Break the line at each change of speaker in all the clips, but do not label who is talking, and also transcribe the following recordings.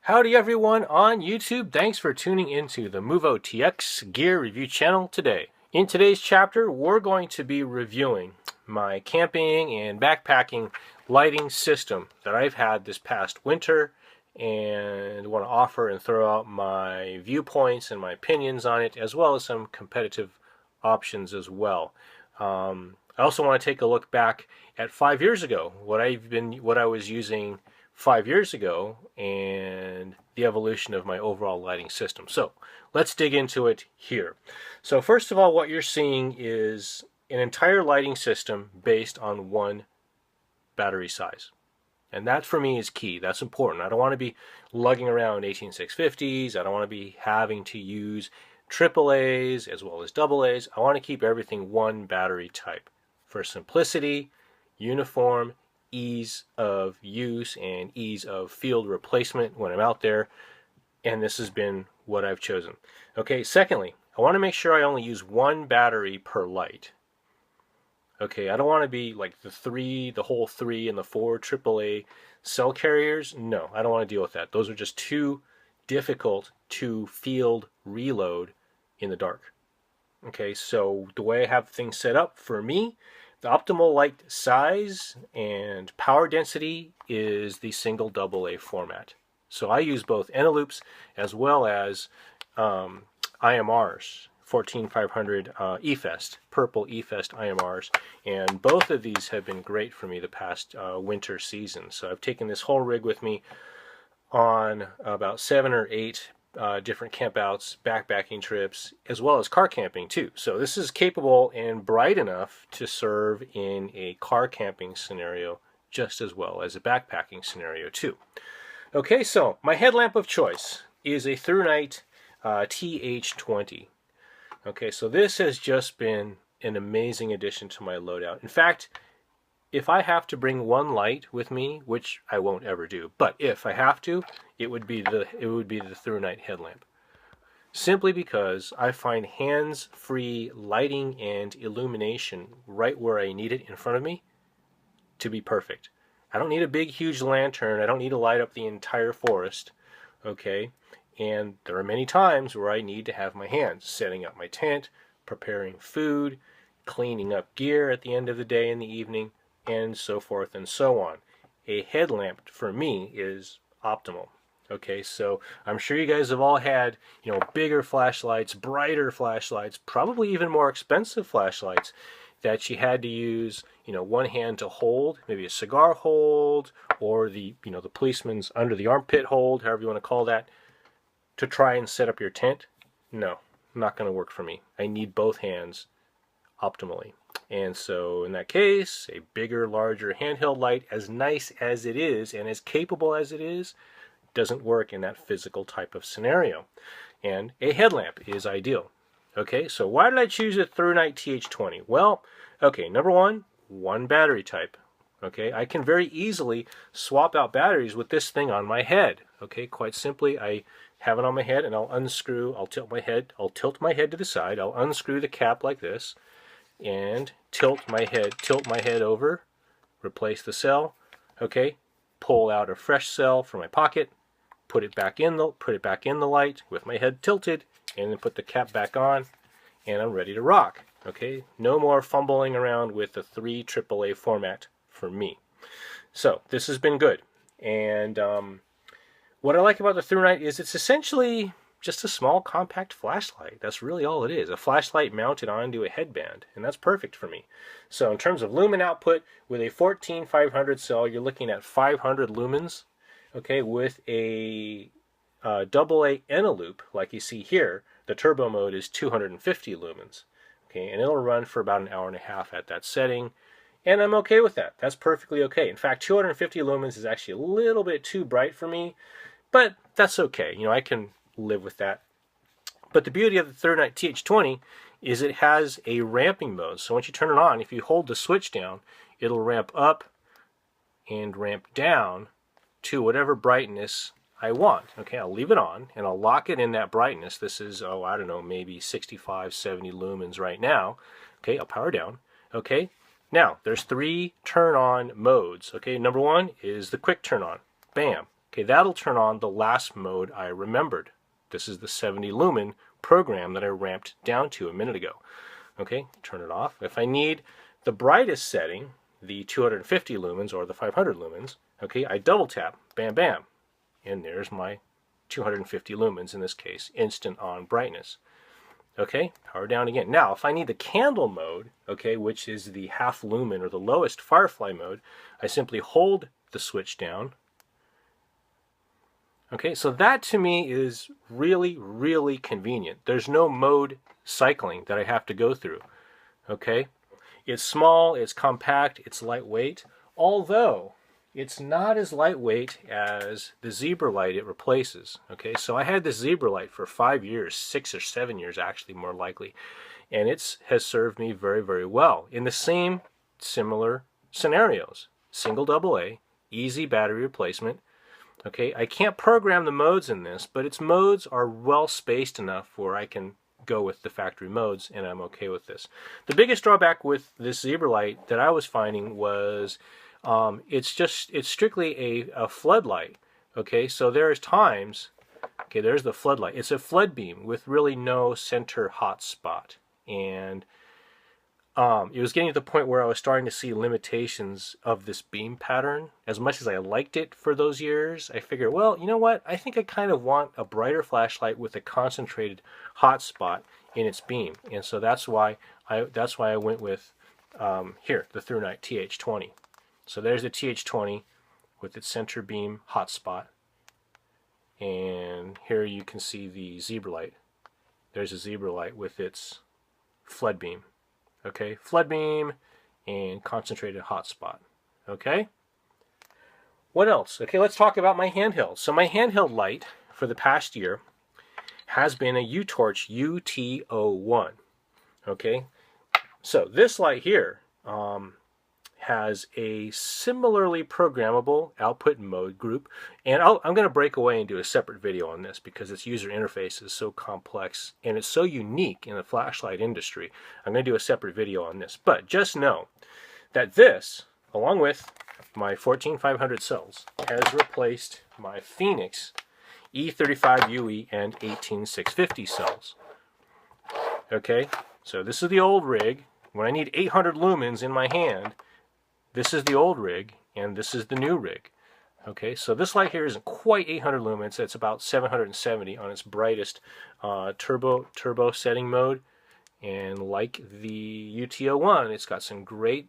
Howdy everyone on YouTube. Thanks for tuning into the Movo TX Gear Review channel today. In today's chapter, we're going to be reviewing my camping and backpacking lighting system that I've had this past winter and want to offer and throw out my viewpoints and my opinions on it, as well as some competitive options as well. I also want to take a look back at 5 years ago, what I was using 5 years ago, and the evolution of my overall lighting system. So let's dig into it here. So first of all, what you're seeing is an entire lighting system based on one battery size. And that for me is key. That's important. I don't want to be lugging around 18650s. I don't want to be having to use AAAs as well as AA's. I want to keep everything one battery type for simplicity, uniform, ease of use, and ease of field replacement when I'm out there. And this has been what I've chosen. Okay, secondly, I want to make sure I only use one battery per light. Okay, I don't want to be like the whole 3 and the 4 AAA cell carriers. No, I don't want to deal with that. Those are just too difficult to field reload in the dark. Okay, so the way I have things set up for me, the optimal light size and power density is the single AA format. So I use both Eneloops as well as IMRs, 14500 eFest, purple eFest IMRs, and both of these have been great for me the past winter season. So I've taken this whole rig with me on about 7 or 8 different campouts, backpacking trips, as well as car camping too. So this is capable and bright enough to serve in a car camping scenario just as well as a backpacking scenario too. Okay, so my headlamp of choice is a ThruNite TH20. Okay, so this has just been an amazing addition to my loadout. In fact, if I have to bring one light with me, which I won't ever do, but if I have to, it would be the ThruNite headlamp. Simply because I find hands-free lighting and illumination right where I need it in front of me to be perfect. I don't need a big, huge lantern. I don't need to light up the entire forest. Okay, and there are many times where I need to have my hands setting up my tent, preparing food, cleaning up gear at the end of the day and the evening, and so forth and so on. A headlamp for me is optimal. Okay, so I'm sure you guys have all had, bigger flashlights, brighter flashlights, probably even more expensive flashlights that you had to use, one hand to hold, maybe a cigar hold, or the policeman's under the armpit hold, however you want to call that, to try and set up your tent. No, not going to work for me. I need both hands optimally. And so in that case, a bigger, larger handheld light, as nice as it is and as capable as it is, doesn't work in that physical type of scenario. And a headlamp is ideal. Okay, so why did I choose a ThruNite TH20? Well, okay, number one battery type. Okay, I can very easily swap out batteries with this thing on my head. Okay, quite simply, I have it on my head and I'll tilt my head to the side, I'll unscrew the cap like this, and tilt my head over, replace the cell. Okay, pull out a fresh cell from my pocket, put it back in the light with my head tilted, and then put the cap back on, and I'm ready to rock. Okay, no more fumbling around with the 3 AAA format for me. So this has been good, and what I like about the ThruNite is it's essentially just a small compact flashlight. That's really all it is. A flashlight mounted onto a headband, and that's perfect for me. So in terms of lumen output, with a 14500 cell, you're looking at 500 lumens. Okay, with a AA Eneloop, like you see here, the turbo mode is 250 lumens. Okay, and it'll run for about an hour and a half at that setting, and I'm okay with that. That's perfectly okay. In fact, 250 lumens is actually a little bit too bright for me, but that's okay. I can live with that. But the beauty of the ThruNite TH20 is it has a ramping mode. So once you turn it on, if you hold the switch down, it'll ramp up and ramp down to whatever brightness I want. Okay, I'll leave it on and I'll lock it in that brightness. This is, I don't know, maybe 65, 70 lumens right now. Okay, I'll power down. Okay, now there's 3 turn on modes. Okay, number 1 is the quick turn on. Bam, Okay, that'll turn on the last mode I remembered. This is the 70 lumen program that I ramped down to a minute ago. Okay, turn it off. If I need the brightest setting, the 250 lumens or the 500 lumens, okay, I double tap, bam, bam, and there's my 250 lumens, in this case, instant on brightness. Okay, power down again. Now, if I need the candle mode, okay, which is the half lumen or the lowest firefly mode, I simply hold the switch down. Okay, so that to me is really, really convenient. There's no mode cycling that I have to go through. Okay, it's small, it's compact, it's lightweight, although it's not as lightweight as the Zebra Light it replaces. Okay, so I had this Zebra Light for 5 years, 6 or 7 years actually, more likely, and it has served me very, very well in the same similar scenarios. Single AA, easy battery replacement. Okay, I can't program the modes in this, but its modes are well spaced enough where I can go with the factory modes, and I'm okay with this. The biggest drawback with this Zebra Light that I was finding was it's strictly a floodlight. Okay, so there's times, okay, there's the floodlight. It's a flood beam with really no center hot spot, and it was getting to the point where I was starting to see limitations of this beam pattern. As much as I liked it for those years, I figured, well, you know what? I think I kind of want a brighter flashlight with a concentrated hot spot in its beam, and so that's why I went with here, the ThruNite TH20. So there's the TH20 with its center beam hot spot, and here you can see the Zebra Light. There's a Zebra Light with its flood beam. Okay, flood beam and concentrated hotspot. Okay, what else? Okay, let's talk about my handheld. So my handheld light for the past year has been a UTorch UT01. Okay, so this light here has a similarly programmable output mode group, and I'm going to break away and do a separate video on this because its user interface is so complex and it's so unique in the flashlight industry. I'm going to do a separate video on this, but just know that this, along with my 14500 cells, has replaced my Phoenix E35UE and 18650 cells. Okay, so this is the old rig. When I need 800 lumens in my hand, this is the old rig, and this is the new rig. Okay, so this light here isn't quite 800 lumens. It's about 770 on its brightest turbo setting mode. And like the UT01, it's got some great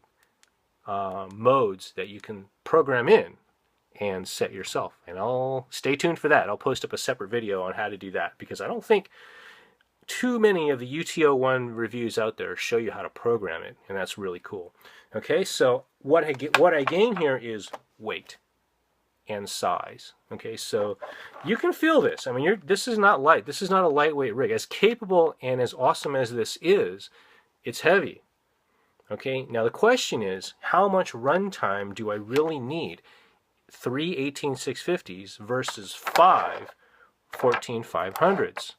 modes that you can program in and set yourself. And I'll stay tuned for that. I'll post up a separate video on how to do that, because I don't think too many of the UT01 reviews out there show you how to program it, and that's really cool. Okay, so what I gain here is weight and size. Okay, so you can feel this. I mean, this is not light. This is not a lightweight rig. As capable and as awesome as this is, it's heavy. Okay, now the question is, how much runtime do I really need? 3 18650s versus 5 14500s.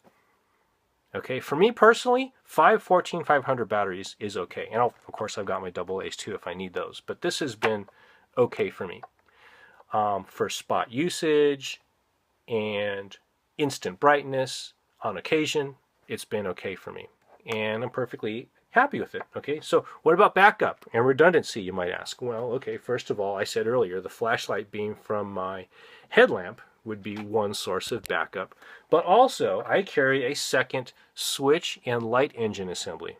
Okay, for me personally, 5 14500 batteries is okay. And of course I've got my AA's too if I need those. But this has been okay for me. For spot usage and instant brightness on occasion, it's been okay for me. And I'm perfectly happy with it. Okay, so what about backup and redundancy, you might ask? Well, okay, first of all, I said earlier, the flashlight beam from my headlamp would be one source of backup, but also I carry a second switch and light engine assembly.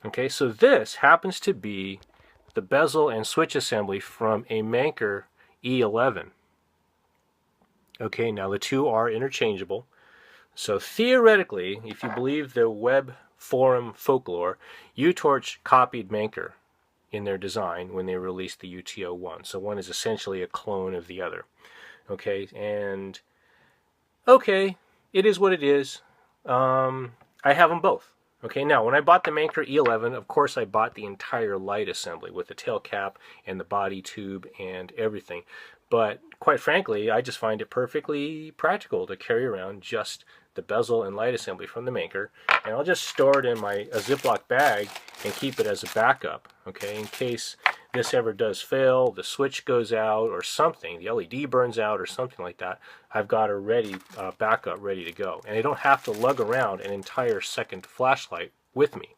Okay, so this happens to be the bezel and switch assembly from a Manker E11. Okay, now the two are interchangeable, so theoretically, if you believe the web forum folklore, UTorch copied Manker in their design when they released the UT01, so one is essentially a clone of the other. Okay, and okay, it is what it is. I have them both. Okay, now when I bought the Manker E11, of course I bought the entire light assembly with the tail cap and the body tube and everything. But quite frankly, I just find it perfectly practical to carry around just the bezel and light assembly from the maker, and I'll just store it in a Ziploc bag and keep it as a backup, okay, in case this ever does fail, the switch goes out or something, the LED burns out or something like that. I've got a backup ready to go, and I don't have to lug around an entire second flashlight with me.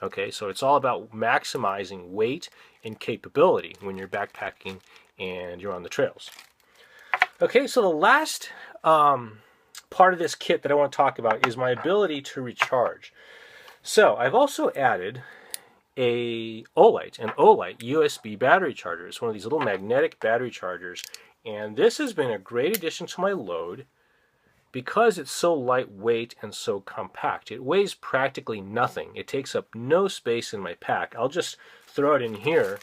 Okay, so it's all about maximizing weight and capability when you're backpacking and you're on the trails. Okay, so the last part of this kit that I want to talk about is my ability to recharge. So I've also added an Olight USB battery charger. It's one of these little magnetic battery chargers, and this has been a great addition to my load because it's so lightweight and so compact. It weighs practically nothing. It takes up no space in my pack. I'll just throw it in here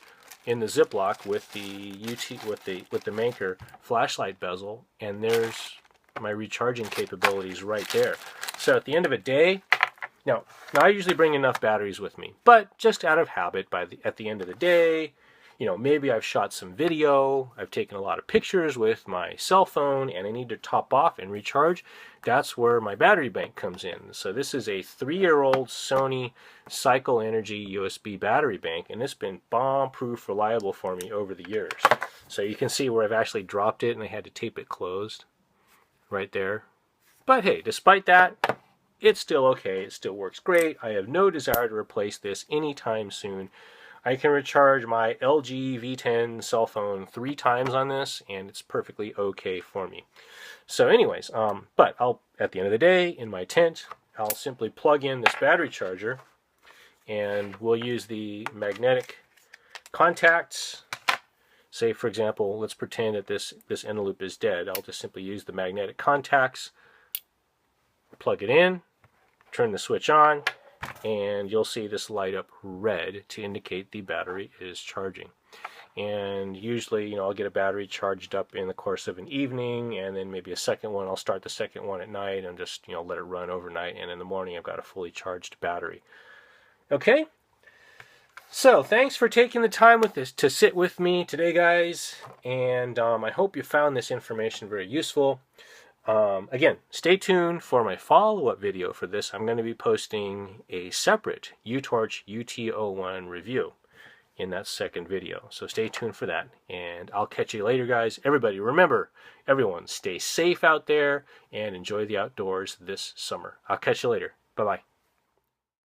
in the Ziploc with the maker flashlight bezel, and there's my recharging capabilities right there. So at the end of a day, now I usually bring enough batteries with me, but just out of habit, at the end of the day, you know, maybe I've shot some video, I've taken a lot of pictures with my cell phone, and I need to top off and recharge. That's where my battery bank comes in. So this is a 3-year-old Sony Cycle Energy USB battery bank, and it's been bomb-proof reliable for me over the years. So you can see where I've actually dropped it and I had to tape it closed right there. But hey, despite that, it's still okay. It still works great. I have no desire to replace this anytime soon. I can recharge my LG V10 cell phone 3 times on this, and it's perfectly okay for me. So anyways, but at the end of the day, in my tent, I'll simply plug in this battery charger, and we'll use the magnetic contacts. Say, for example, let's pretend that this end loop is dead. I'll just simply use the magnetic contacts, plug it in, turn the switch on, and you'll see this light up red to indicate the battery is charging. And usually, you know, I'll get a battery charged up in the course of an evening, and then maybe a second one. I'll start the second one at night and just, you know, let it run overnight, and in the morning I've got a fully charged battery. Okay? So, thanks for taking the time to sit with me today, guys, and I hope you found this information very useful. Again, stay tuned for my follow-up video for this. I'm going to be posting a separate UTorch UT01 review in that second video. So stay tuned for that, and I'll catch you later, guys. Everybody, remember, everyone, stay safe out there and enjoy the outdoors this summer. I'll catch you later. Bye-bye.